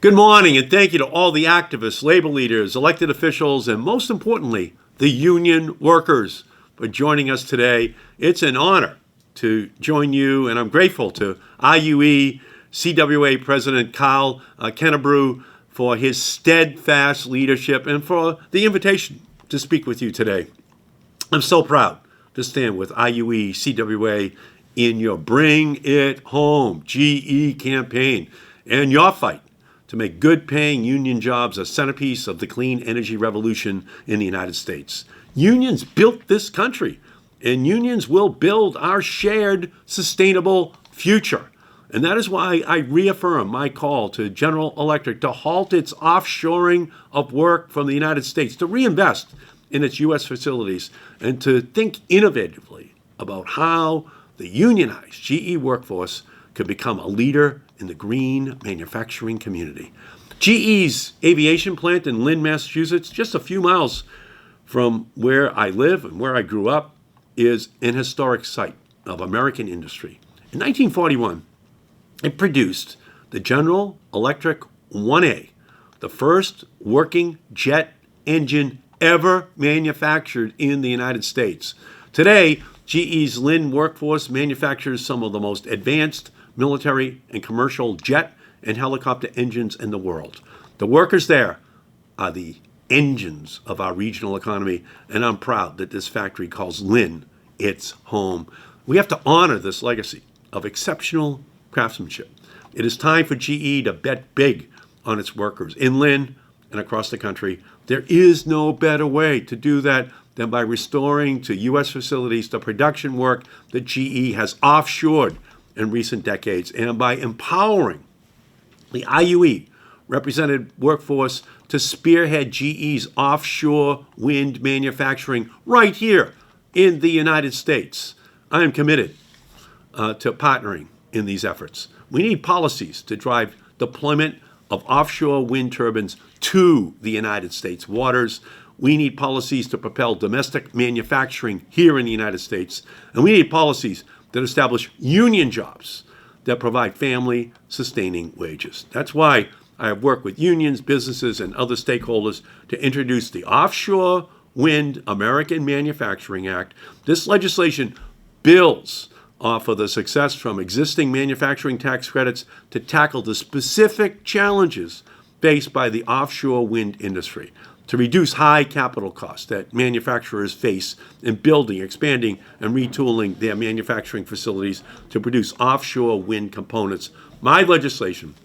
Good morning, and thank you to all the activists, labor leaders, elected officials, and most importantly, the union workers for joining us today. It's an honor to join you, and I'm grateful to IUE CWA President Kyle Kennebrew for his steadfast leadership and for the invitation to speak with you today. I'm so proud to stand with IUE CWA in your Bring It Home GE campaign and your fight to make good-paying union jobs a centerpiece of the clean energy revolution in the United States. Unions built this country, and unions will build our shared, sustainable future. And that is why I reaffirm my call to General Electric to halt its offshoring of work from the United States, to reinvest in its U.S. facilities, and to think innovatively about how the unionized GE workforce could become a leader in the green manufacturing community. GE's aviation plant in Lynn, Massachusetts, just a few miles from where I live and where I grew up, is an historic site of American industry. In 1941, it produced the General Electric 1A, the first working jet engine ever manufactured in the United States. Today, GE's Lynn workforce manufactures some of the most advanced military and commercial jet and helicopter engines in the world. The workers there are the engines of our regional economy, and I'm proud that this factory calls Lynn its home. We have to honor this legacy of exceptional craftsmanship. It is time for GE to bet big on its workers in Lynn and across the country. There is no better way to do that than by restoring to U.S. facilities the production work that GE has offshored in recent decades, and by empowering the IUE represented workforce to spearhead GE's offshore wind manufacturing right here in the United States. I am committed to partnering in these efforts. We need policies to drive deployment of offshore wind turbines to the United States waters. We need policies to propel domestic manufacturing here in the United States. And we need policies that establish union jobs that provide family-sustaining wages. That's why I have worked with unions, businesses, and other stakeholders to introduce the Offshore Wind American Manufacturing Act. This legislation builds off of the success from existing manufacturing tax credits to tackle the specific challenges faced by the offshore wind industry, to reduce high capital costs that manufacturers face in building, expanding, and retooling their manufacturing facilities to produce offshore wind components. My legislation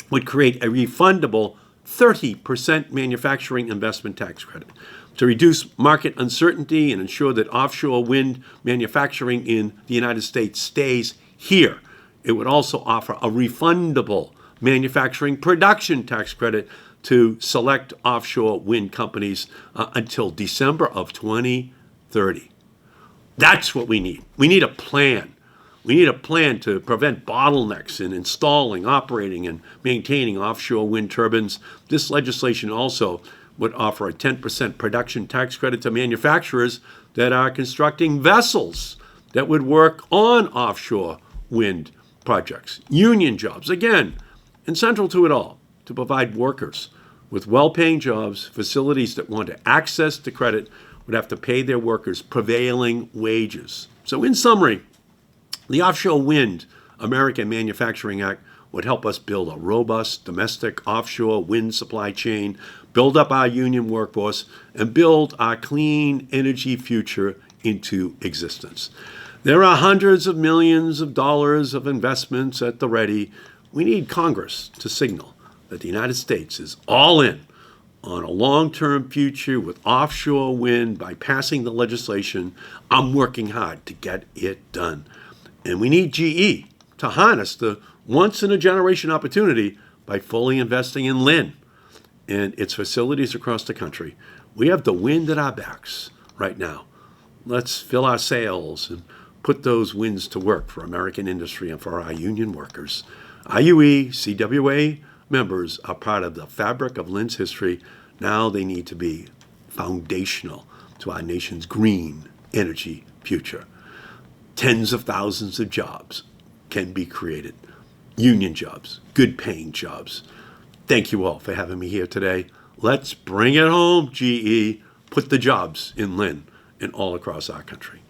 would create a refundable 30% manufacturing investment tax credit to reduce market uncertainty and ensure that offshore wind manufacturing in the United States stays here. It would also offer a refundable manufacturing production tax credit to select offshore wind companies until December of 2030. That's what we need. We need a plan. We need a plan to prevent bottlenecks in installing, operating, and maintaining offshore wind turbines. This legislation also would offer a 10% production tax credit to manufacturers that are constructing vessels that would work on offshore wind projects. Union jobs, again, and central to it all, to provide workers with well-paying jobs. Facilities that want to access the credit would have to pay their workers prevailing wages. So in summary, the Offshore Wind American Manufacturing Act would help us build a robust domestic offshore wind supply chain, build up our union workforce, and build our clean energy future into existence. There are hundreds of millions of dollars of investments at the ready. We need Congress to signal that the United States is all in on a long-term future with offshore wind by passing the legislation. I'm working hard to get it done. And we need GE to harness the once-in-a-generation opportunity by fully investing in Lynn and its facilities across the country. We have the wind at our backs right now. Let's fill our sails and put those winds to work for American industry and for our union workers. IUE, CWA members are part of the fabric of Lynn's history. Now they need to be foundational to our nation's green energy future. Tens of thousands of jobs can be created. Union jobs, good paying jobs. thank you all for having me here today. Let's bring it home, GE. Put the jobs in Lynn and all across our country.